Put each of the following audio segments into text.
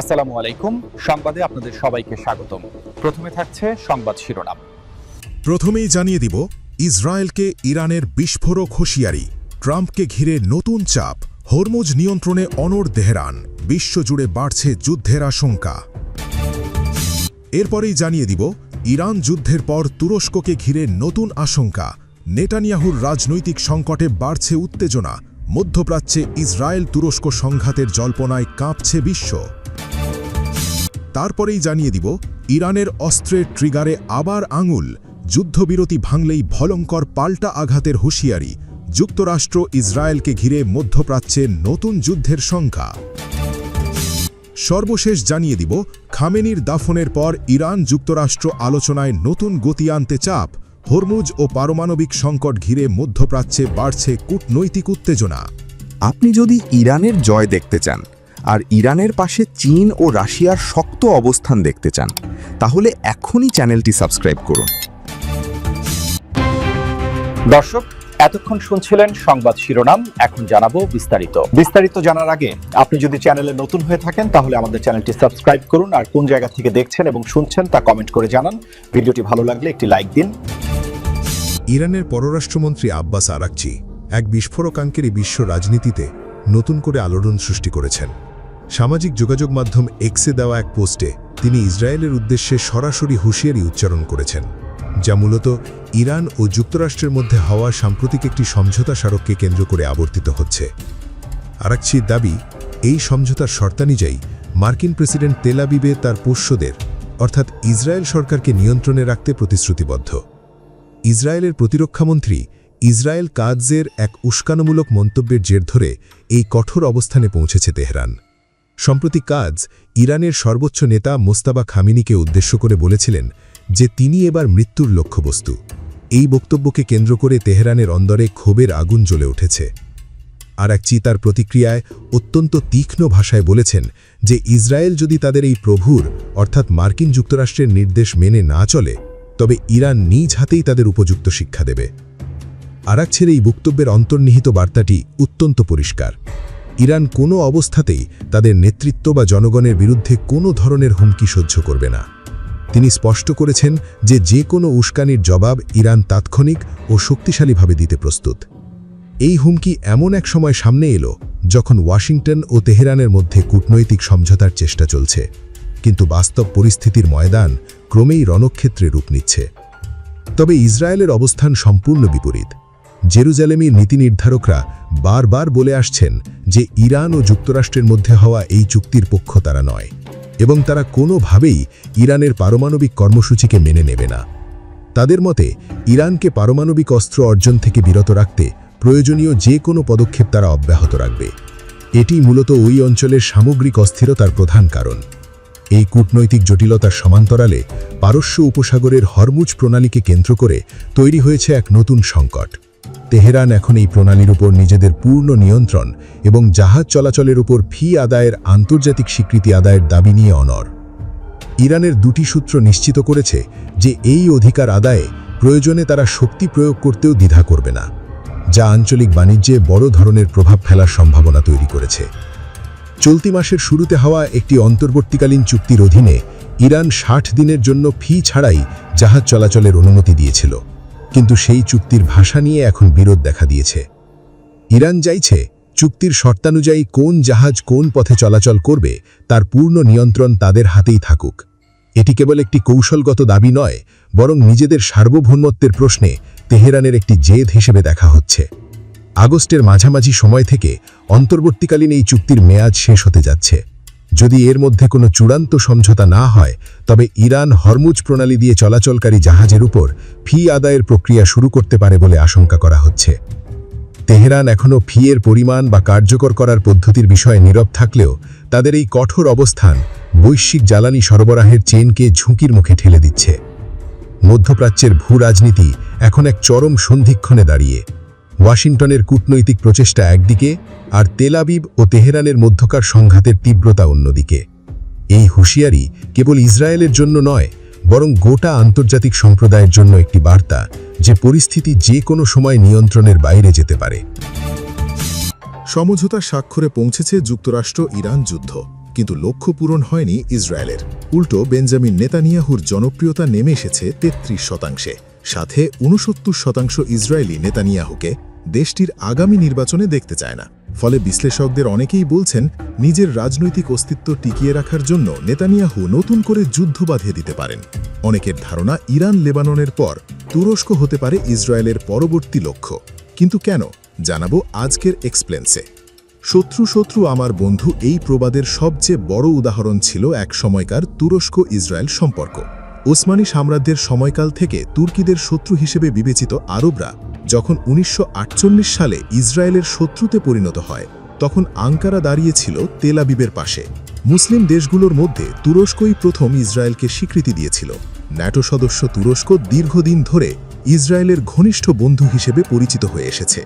আসসালামু আলাইকুম। সংবাদে আপনাদের সবাইকে স্বাগতম। প্রথমে থাকছে সংবাদ শিরোনাম। প্রথমেই জানিয়ে দিব, ইসরায়েলকে ইরানের বিস্ফোরক হুঁশিয়ারি, ট্রাম্পকে ঘিরে নতুন চাপ, হরমুজ নিয়ন্ত্রণে অনড় তেহরান, বিশ্বজুড়ে বাড়ছে যুদ্ধের আশঙ্কা। এরপরেই জানিয়ে দিব, ইরান যুদ্ধের পর তুরস্ককে ঘিরে নতুন আশঙ্কা, নেতানিয়াহুর রাজনৈতিক সংকটে বাড়ছে উত্তেজনা, মধ্যপ্রাচ্যে ইসরায়েল তুরস্ক সংঘাতের জল্পনায় কাঁপছে বিশ্ব। তারপরেই জানিয়ে দিব, ইরানের অস্ত্রের ট্রিগারে আবার আঙুল, যুদ্ধবিরতি ভাঙলেই ভয়ঙ্কর পাল্টা আঘাতের হুঁশিয়ারি, যুক্তরাষ্ট্র ইসরায়েলকে ঘিরে মধ্যপ্রাচ্যে নতুন যুদ্ধের শঙ্কা। সর্বশেষ জানিয়ে দিব, খামেনির দাফনের পর ইরান যুক্তরাষ্ট্র আলোচনায় নতুন গতি আনতে চাপ, হরমুজ ও পারমাণবিক সংকট ঘিরে মধ্যপ্রাচ্যে বাড়ছে কূটনৈতিক উত্তেজনা। আপনি যদি ইরানের জয় দেখতে চান আর ইরানের পাশে চীন ও রাশিয়ার শক্ত অবস্থান দেখতে চান, তাহলে এখনই চ্যানেলটি সাবস্ক্রাইব করুন। দর্শক, এতক্ষণ শুনছিলেন সংবাদ শিরোনাম। এখন জানাবো বিস্তারিত। বিস্তারিত জানার আগে আপনি যদি চ্যানেলে নতুন হয়ে থাকেন তাহলে আমাদের চ্যানেলটি সাবস্ক্রাইব করুন, আর কোন জায়গা থেকে দেখছেন এবং শুনছেন তা কমেন্ট করে জানান। ভিডিওটি ভালো লাগলে একটি লাইক দিন। ইরানের পররাষ্ট্রমন্ত্রী আব্বাস আরাকচি এক বিস্ফোরকাঙ্কেরী বিশ্ব রাজনীতিতে নতুন করে আলোড়ন সৃষ্টি করেছেন। সামাজিক যোগাযোগ মাধ্যম এক্সে দেওয়া এক পোস্টে তিনি ইসরায়েলের উদ্দেশ্যে সরাসরি হুঁশিয়ারি উচ্চারণ করেছেন, যা মূলত ইরান ও যুক্তরাষ্ট্রের মধ্যে হওয়া সাম্প্রতিক একটি সমঝোতা স্মারককে কেন্দ্র করে আবর্তিত হচ্ছে। আরাকচির দাবি, এই সমঝোতার শর্তানুযায়ী মার্কিন প্রেসিডেন্ট তেল আবিবে তার পোষ্যদের অর্থাৎ ইসরায়েল সরকারকে নিয়ন্ত্রণে রাখতে প্রতিশ্রুতিবদ্ধ। ইসরায়েলের প্রতিরক্ষামন্ত্রী ইসরায়েল কাৎজের এক উস্কানিমূলক মন্তব্যের জের ধরে এই কঠোর অবস্থানে পৌঁছেছে তেহরান। সম্প্রতি কাজ ইরানের সর্বোচ্চ নেতা মোস্তাবা খামিনিকে উদ্দেশ্য করে বলেছিলেন যে তিনি এবার মৃত্যুর লক্ষ্যবস্তু। এই বক্তব্যকে কেন্দ্র করে তেহরানের অন্দরে ক্ষোভের আগুন জ্বলে উঠেছে। আরাকচি তার প্রতিক্রিয়ায় অত্যন্ত তীক্ষ্ণ ভাষায় বলেছেন যে ইসরায়েল যদি তাদের এই প্রভুর অর্থাৎ মার্কিন যুক্তরাষ্ট্রের নির্দেশ মেনে না চলে, তবে ইরান নিজ হাতেই তাদের উপযুক্ত শিক্ষা দেবে। আরাকচির এই বক্তব্যের অন্তর্নিহিত বার্তাটি অত্যন্ত পরিষ্কার। ইরান কোনো অবস্থাতেই তাদের নেতৃত্ব বা জনগণের বিরুদ্ধে কোনো ধরনের হুমকি সহ্য করবে না। তিনি স্পষ্ট করেছেন যে কোনো উস্কানির জবাব ইরান তাৎক্ষণিক ও শক্তিশালীভাবে দিতে প্রস্তুত। এই হুমকি এমন এক সময় সামনে এলো যখন ওয়াশিংটন ও তেহরানের মধ্যে কূটনৈতিক সমঝোতার চেষ্টা চলছে, কিন্তু বাস্তব পরিস্থিতির ময়দান ক্রমেই রণক্ষেত্রে রূপ নিচ্ছে। তবে ইসরায়েলের অবস্থান সম্পূর্ণ বিপরীত। জেরুজালেমের নীতি নির্ধারকরা বারবার বলে আসছেন যে ইরান ও যুক্তরাষ্ট্রের মধ্যে হওয়া এই চুক্তির পক্ষ তারা নয়, এবং তারা কোনোভাবেই ইরানের পারমাণবিক কর্মসূচিকে মেনে নেবে না। তাদের মতে ইরানকে পারমাণবিক অস্ত্র অর্জন থেকে বিরত রাখতে প্রয়োজনীয় যে কোনো পদক্ষেপ তারা অব্যাহত রাখবে। এটি মূলত ওই অঞ্চলের সামগ্রিক অস্থিরতার প্রধান কারণ। এই কূটনৈতিক জটিলতার সমান্তরালে পারস্য উপসাগরের হরমুজ প্রণালীকে কেন্দ্র করে তৈরি হয়েছে এক নতুন সংকট। তেহরান এখন এই প্রণালীর উপর নিজেদের পূর্ণ নিয়ন্ত্রণ এবং জাহাজ চলাচলের উপর ফি আদায়ের আন্তর্জাতিক স্বীকৃতি আদায়ের দাবি নিয়ে অনড়। ইরানের দুটি সূত্র নিশ্চিত করেছে যে এই অধিকার আদায়ে প্রয়োজনে তারা শক্তি প্রয়োগ করতেও দ্বিধা করবে না, যা আঞ্চলিক বাণিজ্যে বড় ধরনের প্রভাব ফেলার সম্ভাবনা তৈরি করেছে। চলতি মাসের শুরুতে হওয়া একটি অন্তর্বর্তীকালীন চুক্তির অধীনে ইরান 60 দিনের জন্য ফি ছাড়াই জাহাজ চলাচলের অনুমতি দিয়েছিল, কিন্তু সেই চুক্তির ভাষা নিয়ে এখন বিরোধ দেখা দিয়েছে। ইরান চাইছে চুক্তির শর্তানুযায়ী কোন জাহাজ কোন পথে চলাচল করবে তার পূর্ণ নিয়ন্ত্রণ তাদের হাতেই থাকুক। এটি কেবল একটি কৌশলগত দাবি নয়, বরং নিজেদের সার্বভৌমত্বের প্রশ্নে তেহরানের একটি জেদ হিসেবে দেখা হচ্ছে। আগস্টের মাঝামাঝি সময় থেকে অন্তর্বর্তীকালীন এই চুক্তির মেয়াদ শেষ হতে যাচ্ছে। যদি এর মধ্যে কোনো চূড়ান্ত সমঝোতা না হয়, তবে ইরান হরমুজ প্রণালী দিয়ে চলাচলকারী জাহাজের উপর ফি আদায়ের প্রক্রিয়া শুরু করতে পারে বলে আশঙ্কা করা হচ্ছে। তেহরান এখনও ফি-এর পরিমাণ বা কার্যকর করার পদ্ধতির বিষয়ে নীরব থাকলেও তাদের এই কঠোর অবস্থান বৈশ্বিক জ্বালানি সরবরাহের চেইনকে ঝুঁকির মুখে ঠেলে দিচ্ছে। মধ্যপ্রাচ্যের ভূ রাজনীতি এখন এক চরম সন্ধিক্ষণে দাঁড়িয়ে। ওয়াশিংটনের কূটনৈতিক প্রচেষ্টা একদিকে, আর তেল আবিব ও তেহরানের মধ্যকার সংঘাতের তীব্রতা অন্যদিকে। এই হুঁশিয়ারি কেবল ইসরায়েলের জন্য নয়, বরং গোটা আন্তর্জাতিক সম্প্রদায়ের জন্য একটি বার্তা যে পরিস্থিতি যে কোনো সময় নিয়ন্ত্রণের বাইরে যেতে পারে। সমঝোতা স্বাক্ষরে পৌঁছেছে যুক্তরাষ্ট্র ইরান যুদ্ধ, কিন্তু লক্ষ্য পূরণ হয়নি ইসরায়েলের। উল্টো বেঞ্জামিন নেতানিয়াহুর জনপ্রিয়তা নেমে এসেছে ৩৩%, সাথে ৬৯% ইসরায়েলি নেতানিয়াহুকে দেশটির আগামী নির্বাচনে দেখতে চায় না। ফলে বিশ্লেষকদের অনেকেই বলছেন, নিজের রাজনৈতিক অস্তিত্ব টিকিয়ে রাখার জন্য নেতানিয়াহু নতুন করে যুদ্ধ বাঁধিয়ে দিতে পারেন। অনেকের ধারণা, ইরান লেবাননের পর তুরস্ক হতে পারে ইসরায়েলের পরবর্তী লক্ষ্য। কিন্তু কেন, জানাবো আজকের এক্সপ্লেন্সে। শত্রু শত্রু আমার বন্ধু, এই প্রবাদের সবচেয়ে বড় উদাহরণ ছিল এক সময়কার তুরস্ক ইসরায়েল সম্পর্ক। ওসমানী সাম্রাজ্যের সময়কাল থেকে তুর্কিদের শত্রু হিসেবে বিবেচিত আরবরা যখন ১৯৪৮ সালে ইসরায়েলের শত্রুতে পরিণত হয়, তখন আঙ্কারা দাঁড়িয়েছিল তেল আবিবের পাশে। মুসলিম দেশগুলোর মধ্যে তুরস্কই প্রথম ইসরায়েলকে স্বীকৃতি দিয়েছিল। ন্যাটো সদস্য তুরস্ক দীর্ঘদিন ধরে ইসরায়েলের ঘনিষ্ঠ বন্ধু হিসেবে পরিচিত হয়ে এসেছে।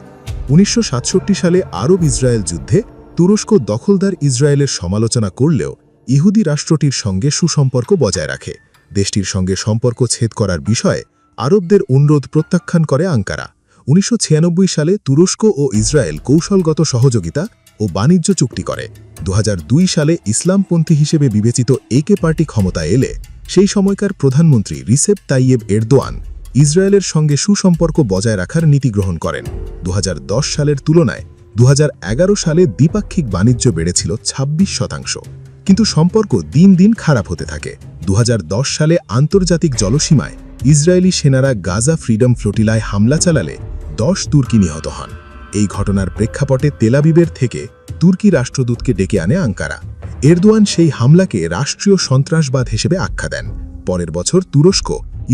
১৯৬৭ সালে আরব ইসরায়েল যুদ্ধে তুরস্ক দখলদার ইসরায়েলের সমালোচনা করলেও ইহুদি রাষ্ট্রটির সঙ্গে সুসম্পর্ক বজায় রাখে। দেশটির সঙ্গে সম্পর্ক ছেদ করার বিষয়ে আরবদের অনুরোধ প্রত্যাখ্যান করে আঙ্কারা। ১৯৯৬ সালে তুরস্ক ও ইসরায়েল কৌশলগত সহযোগিতা ও বাণিজ্য চুক্তি করে। ২০০২ সালে ইসলামপন্থী হিসেবে বিবেচিত একে পার্টি ক্ষমতায় এলে সেই সময়কার প্রধানমন্ত্রী রিসেপ তাইয়েব এরদোয়ান ইসরায়েলের সঙ্গে সুসম্পর্ক বজায় রাখার নীতি গ্রহণ করেন। ২০১০ সালের তুলনায় ২০১১ সালে দ্বিপাক্ষিক বাণিজ্য বেড়েছিল ২৬%। কিন্তু সম্পর্ক দিন দিন খারাপ হতে থাকে। ২০১০ সালে আন্তর্জাতিক জলসীমায় ইসরায়েলি সেনারা গাজা ফ্রিডম ফ্লোটিলায় হামলা চালালে ১০ তুর্কি নিহত হন। এই ঘটনার প্রেক্ষাপটে তেল আবিবের থেকে তুর্কি রাষ্ট্রদূতকে ডেকে আনে আঙ্কারা। এরদোয়ান সেই হামলাকে রাষ্ট্রীয় সন্ত্রাসবাদ হিসেবে আখ্যা দেন। পরের বছর তুরস্ক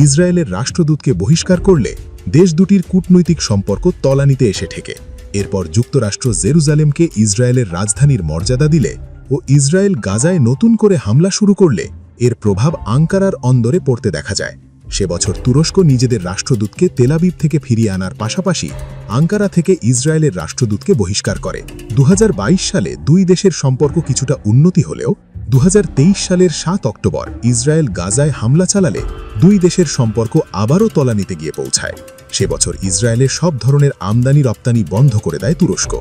ইসরায়েলের রাষ্ট্রদূতকে বহিষ্কার করলে দেশ দুটির কূটনৈতিক সম্পর্ক তলানিতে এসে ঠেকে। এরপর যুক্তরাষ্ট্র জেরুজালেমকে ইসরায়েলের রাজধানীর মর্যাদা দিলে ও ইসরায়েল গাজায় নতুন করে হামলা শুরু করলে এর প্রভাব আঙ্কারার অন্দরে পড়তে দেখা যায়। সে বছর তুরস্ক নিজেদের রাষ্ট্রদূতকে তেল আবিব থেকে ফিরিয়ে আনার পাশাপাশি আঙ্কারা থেকে ইসরায়েলের রাষ্ট্রদূতকে বহিষ্কার করে। ২০২২ সালে দুই দেশের সম্পর্ক কিছুটা উন্নতি হলেও ২০২৩ সালের ৭ অক্টোবর ইসরায়েল গাজায় হামলা চালালে দুই দেশের সম্পর্ক আবারও তলানিতে গিয়ে পৌঁছায়। সে বছর ইসরায়েলের সব ধরনের আমদানি রপ্তানি বন্ধ করে দেয় তুরস্ক।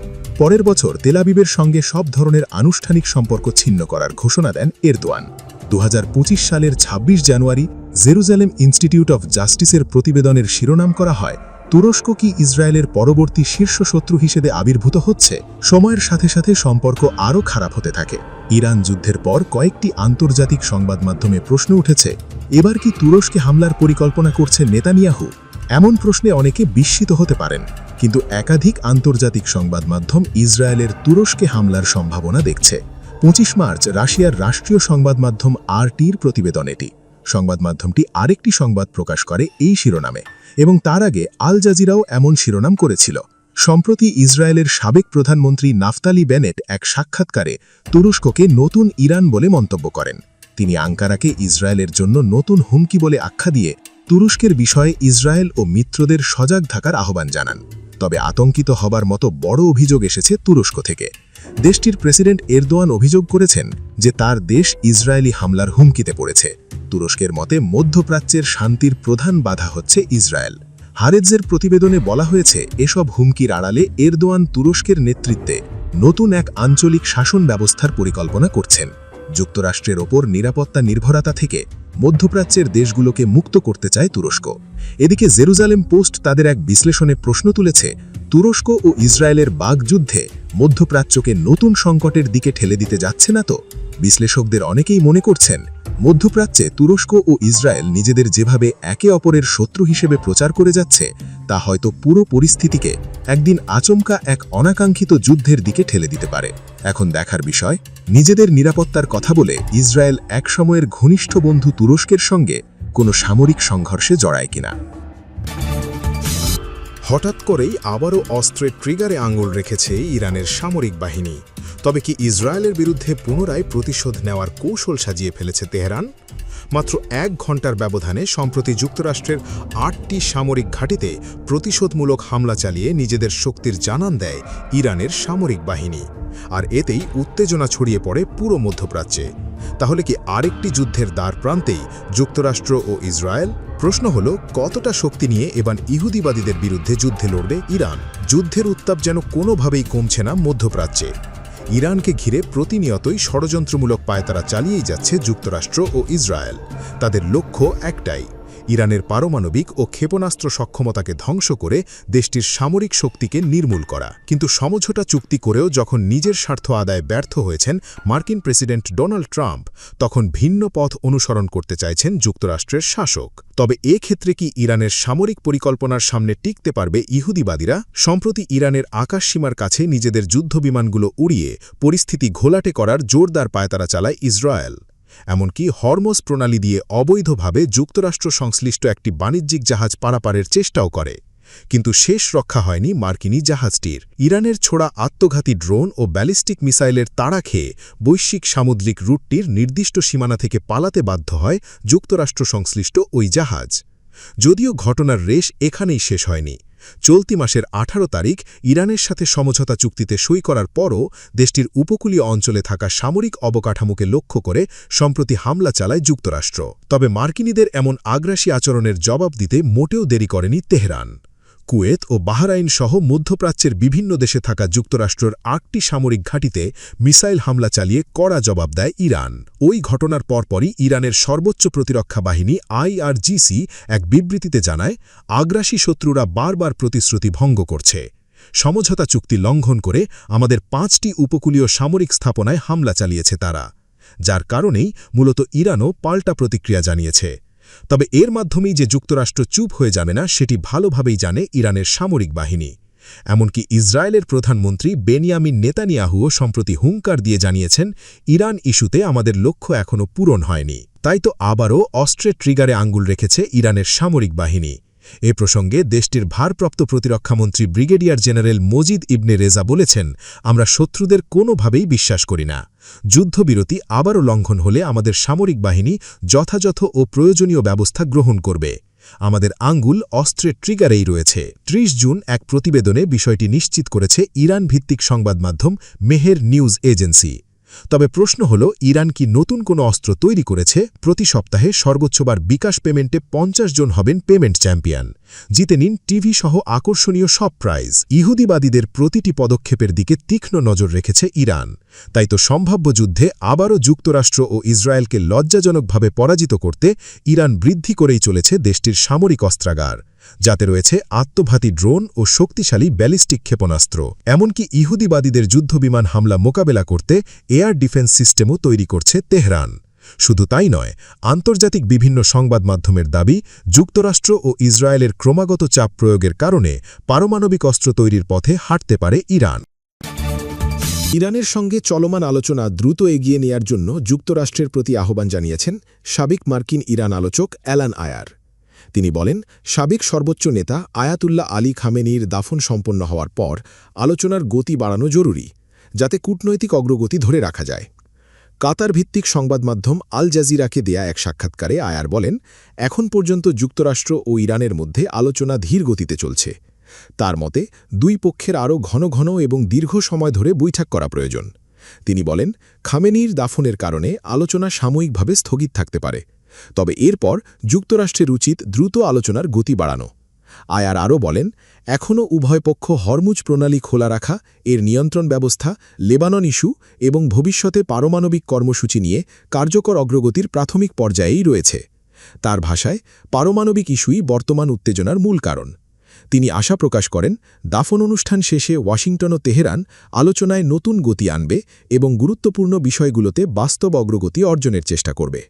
পরের বছর তেল আবিবের সঙ্গে সব ধরনের আনুষ্ঠানিক সম্পর্ক ছিন্ন করার ঘোষণা দেন এরদোয়ান। ২০২৫ সালের ২৬ জানুয়ারি জেরুজালেম ইনস্টিটিউট অফ জাস্টিসের প্রতিবেদনের শিরোনাম করা হয়, তুরস্ক কি ইসরায়েলের পরবর্তী শীর্ষ শত্রু হিসেবে আবির্ভূত হচ্ছে? সময়ের সাথে সাথে সম্পর্ক আরও খারাপ হতে থাকে। ইরান যুদ্ধের পর কয়েকটি আন্তর্জাতিক সংবাদ মাধ্যমে প্রশ্ন উঠেছে, এবার কি তুরস্কে হামলার পরিকল্পনা করছে নেতানিয়াহু? এমন প্রশ্নে অনেকে বিস্মিত হতে পারেন, কিন্তু একাধিক আন্তর্জাতিক সংবাদ মাধ্যম ইসরায়েলের তুরস্কে হামলার সম্ভাবনা দেখছে। ২৫ মার্চ রাশিয়ার রাষ্ট্রীয় সংবাদ মাধ্যম RTর প্রতিবেদন এটি। সংবাদ মাধ্যমটি আরেকটি সংবাদ প্রকাশ করে এই শিরোনামে, এবং তার আগে আল জাজিরাও এমন শিরোনাম করেছিল। সম্প্রতি ইসরায়েলের সাবেক প্রধানমন্ত্রী নাফতালি বেনেট এক সাক্ষাৎকারে তুরস্ককে নতুন ইরান বলে মন্তব্য করেন। তিনি আঙ্কারাকে ইসরায়েলের জন্য নতুন হুমকি বলে আখ্যা দিয়ে তুরস্কের বিষয়ে ইসরায়েল ও মিত্রদের সজাগ থাকার আহ্বান জানান। তবে আতঙ্কিত হবার মতো বড় অভিযোগ এসেছে তুরস্ক থেকে। দেশটির প্রেসিডেন্ট এরদোয়ান অভিযোগ করেছেন যে তার দেশ ইসরায়েলি হামলার হুমকিতে পড়েছে। তুরস্কের মতে মধ্যপ্রাচ্যের শান্তির প্রধান বাধা হচ্ছে ইসরায়েল। হারেজের প্রতিবেদনে বলা হয়েছে, এসব হুমকির আড়ালে এরদোয়ান তুরস্কের নেতৃত্বে নতুন এক আঞ্চলিক শাসন ব্যবস্থার পরিকল্পনা করছেন। যুক্তরাষ্ট্রের ওপর নিরাপত্তা নির্ভরতা থেকে মধ্যপ্রাচ্যের দেশগুলোকে মুক্ত করতে চায় তুরস্ক। এদিকে জেরুজালেম পোস্ট তাদের এক বিশ্লেষণে প্রশ্ন তুলেছে, তুরস্ক ও ইসরায়েলের বাগযুদ্ধে মধ্যপ্রাচ্যকে নতুন সংকটের দিকে ঠেলে দিতে যাচ্ছে না তো? বিশ্লেষকদের অনেকেই মনে করছেন, মধ্যপ্রাচ্যে তুরস্ক ও ইসরায়েল নিজেদের যেভাবে একে অপরের শত্রু হিসেবে প্রচার করে যাচ্ছে, তা হয়তো পুরো পরিস্থিতিকে একদিন আচমকা এক অনাকাঙ্ক্ষিত যুদ্ধের দিকে ঠেলে দিতে পারে। এখন দেখার বিষয়, নিজেদের নিরাপত্তার কথা বলে ইসরায়েল একসময়ের ঘনিষ্ঠ বন্ধু তুরস্কের সঙ্গে কোনো সামরিক সংঘর্ষে জড়ায় কিনা। হঠাৎ করেই আবারও অস্ত্রের ট্রিগারে আঙুল রেখেছে ইরানের সামরিক বাহিনী। তবে কি ইসরায়েলের বিরুদ্ধে পুনরায় প্রতিশোধ নেওয়ার কৌশল সাজিয়ে ফেলেছে তেহরান? মাত্র ১ ঘণ্টার ব্যবধানে সম্প্রতি যুক্তরাষ্ট্রের ৮টি সামরিক ঘাঁটিতে প্রতিশোধমূলক হামলা চালিয়ে নিজেদের শক্তির জানান দেয় ইরানের সামরিক বাহিনী। আর এতেই উত্তেজনা ছড়িয়ে পড়ে পুরো মধ্যপ্রাচ্যে। তাহলে কি আরেকটি যুদ্ধের দ্বার প্রান্তেই যুক্তরাষ্ট্র ও ইসরায়েল? প্রশ্ন হলো, কতটা শক্তি নিয়ে এবার ইহুদিবাদীদের বিরুদ্ধে যুদ্ধে লড়বে ইরান? যুদ্ধের উত্তাপ যেন কোনোভাবেই কমছে না মধ্যপ্রাচ্যে। ইরানকে ঘিরে প্রতিনিয়তই ষড়যন্ত্রমূলক পায়তারা চালিয়েই যাচ্ছে যুক্তরাষ্ট্র ও ইসরায়েল। তাদের লক্ষ্য একটাই, ইরানের পারমাণবিক ও ক্ষেপণাস্ত্র সক্ষমতাকে ধ্বংস করে দেশটির সামরিক শক্তিকে নির্মূল করা। কিন্তু সমঝোতা চুক্তি করেও যখন নিজের স্বার্থ আদায় ব্যর্থ হয়েছেন মার্কিন প্রেসিডেন্ট ডোনাল্ড ট্রাম্প, তখন ভিন্ন পথ অনুসরণ করতে চাইছেন যুক্তরাষ্ট্রের শাসক। তবে ক্ষেত্রে কি ইরানের সামরিক পরিকল্পনার সামনে টিকতে পারবে ইহুদিবাদীরা? সম্প্রতি ইরানের আকাশসীমার কাছে নিজেদের যুদ্ধবিমানগুলো উড়িয়ে পরিস্থিতি ঘোলাটে করার জোরদার পায়তারা চালায় ইসরায়েল। এমনকি হরমোজ প্রণালী দিয়ে অবৈধভাবে যুক্তরাষ্ট্র সংশ্লিষ্ট একটি বাণিজ্যিক জাহাজ পারাপারের চেষ্টাও করে। কিন্তু শেষ রক্ষা হয়নি মার্কিনী জাহাজটির। ইরানের ছোড়া আত্মঘাতী ড্রোন ও ব্যালিস্টিক মিসাইলের তাড়া খেয়ে বৈশ্বিক সামুদ্রিক রুটটির নির্দিষ্ট সীমানা থেকে পালাতে বাধ্য হয় যুক্তরাষ্ট্র সংশ্লিষ্ট ওই জাহাজ। যদিও ঘটনার রেশ এখানেই শেষ হয়নি। চলতি মাসের 18 তারিখ ইরানের সাথে সমঝোতা চুক্তিতে সই করার পরও দেশটির উপকূলীয় অঞ্চলে থাকা সামরিক অবকাঠামোকে লক্ষ্য করে সম্প্রতি হামলা চালায় যুক্তরাষ্ট্র। তবে মার্কিনীদের এমন আগ্রাসী আচরণের জবাব দিতে মোটেও দেরি করেনি তেহরান। কুয়েত ও বাহরাইন সহ মধ্যপ্রাচ্যের বিভিন্ন দেশে থাকা যুক্তরাষ্ট্রের 8টি সামরিক ঘাঁটিতে মিসাইল হামলা চালিয়ে কড়া জবাব দেয় ইরান। ওই ঘটনার পরপরই ইরানের সর্বোচ্চ প্রতিরক্ষা বাহিনী IRGC এক বিবৃতিতে জানায়, আগ্রাসী শত্রুরা বারবার প্রতিশ্রুতি ভঙ্গ করছে। সমঝোতা চুক্তি লঙ্ঘন করে আমাদের 5টি উপকূলীয় সামরিক স্থাপনায় হামলা চালিয়েছে তারা, যার কারণেই মূলত ইরানও পাল্টা প্রতিক্রিয়া জানিয়েছে। তবে এর মাধ্যমেই যে যুক্তরাষ্ট্র চুপ হয়ে যাবে না সেটি ভালোভাবেই জানে ইরানের সামরিক বাহিনী। এমনকি ইসরায়েলের প্রধানমন্ত্রী বেনিয়ামিন নেতানিয়াহুও সম্প্রতি হুঙ্কার দিয়ে জানিয়েছেন, ইরান ইস্যুতে আমাদের লক্ষ্য এখনও পূরণ হয়নি। তাই তো আবারও অস্ত্রের ট্রিগারে আঙ্গুল রেখেছে ইরানের সামরিক বাহিনী। এ প্রসঙ্গে দেশটির ভারপ্রাপ্ত প্রতিরক্ষামন্ত্রী ব্রিগেডিয়ার জেনারেল মজিদ ইবনে রেজা বলেছেন, আমরা শত্রুদের কোনোভাবেই বিশ্বাস করি না। যুদ্ধবিরতি আবারও লঙ্ঘন হলে আমাদের সামরিক বাহিনী যথাযথ ও প্রয়োজনীয় ব্যবস্থা গ্রহণ করবে। আমাদের আঙ্গুল অস্ত্রের ট্রিগারেই রয়েছে। 30 জুন এক প্রতিবেদনে বিষয়টি নিশ্চিত করেছে ইরান ভিত্তিক সংবাদ মাধ্যম মেহের নিউজ এজেন্সি। তবে প্রশ্ন হল, ইরান কি নতুন কোনো অস্ত্র তৈরি করেছে? প্রতি সপ্তাহে সর্বোচ্চবার বিকাশ পেমেন্টে 50 জন হবেন পেমেন্ট চ্যাম্পিয়ন। জিতে নিন টিভি সহ আকর্ষণীয় সব প্রাইজ। ইহুদিবাদীদের প্রতিটি পদক্ষেপের দিকে তীক্ষ্ণ নজর রেখেছে ইরান। তাই তো সম্ভাব্য যুদ্ধে আবারও যুক্তরাষ্ট্র ও ইসরায়েলকে লজ্জাজনকভাবে পরাজিত করতে ইরান বৃদ্ধি করেই চলেছে দেশটির সামরিক অস্ত্রাগার, যাতে রয়েছে আত্মঘাতী ড্রোন ও শক্তিশালী ব্যালিস্টিক ক্ষেপণাস্ত্র। এমনকি ইহুদিবাদীদের যুদ্ধবিমান হামলা মোকাবেলা করতে এয়ার ডিফেন্স সিস্টেমও তৈরি করছে তেহরান। শুধু তাই নয়, আন্তর্জাতিক বিভিন্ন সংবাদ মাধ্যমের দাবি, যুক্তরাষ্ট্র ও ইসরায়েলের ক্রমাগত চাপ প্রয়োগের কারণে পারমাণবিক অস্ত্র তৈরির পথে হাঁটতে পারে ইরান। ইরানের সঙ্গে চলমান আলোচনা দ্রুত এগিয়ে নেয়ার জন্য যুক্তরাষ্ট্রের প্রতি আহ্বান জানিয়েছেন সাবেক মার্কিন ইরান আলোচক অ্যালান আয়ার। তিনি বলেন, সাবেক সর্বোচ্চ নেতা আয়াতুল্লাহ আলী খামেনির দাফন সম্পন্ন হওয়ার পর আলোচনার গতি বাড়ানো জরুরি, যাতে কূটনৈতিক অগ্রগতি ধরে রাখা যায়। কাতার ভিত্তিক সংবাদ মাধ্যম আল জাজিরাকে দেয়া এক সাক্ষাৎকারে আয়ার বলেন, এখন পর্যন্ত যুক্তরাষ্ট্র ও ইরানের মধ্যে আলোচনা ধীর গতিতে চলছে। তার মতে দুই পক্ষের আরও ঘন ঘন এবং দীর্ঘ সময় ধরে বৈঠক করা প্রয়োজন। তিনি বলেন, খামেনির দাফনের কারণে আলোচনা সাময়িকভাবে স্থগিত থাকতে পারে, তবে এরপর যুক্তরাষ্ট্রের উচিত দ্রুত আলোচনার গতি বাড়ানো। আয়ার আরও বলেন, এখনও উভয় পক্ষ হরমুজ প্রণালী খোলা রাখা, এর নিয়ন্ত্রণ ব্যবস্থা, লেবানন ইস্যু এবং ভবিষ্যতে পারমাণবিক কর্মসূচি নিয়ে কার্যকর অগ্রগতির প্রাথমিক পর্যায়েই রয়েছে। তার ভাষায়, পারমাণবিক ইস্যুই বর্তমান উত্তেজনার মূল কারণ। তিনি আশা প্রকাশ করেন, দাফন অনুষ্ঠান শেষে ওয়াশিংটন ও তেহরান আলোচনায় নতুন গতি আনবে এবং গুরুত্বপূর্ণ বিষয়গুলোতে বাস্তব অগ্রগতি অর্জনের চেষ্টা করবে।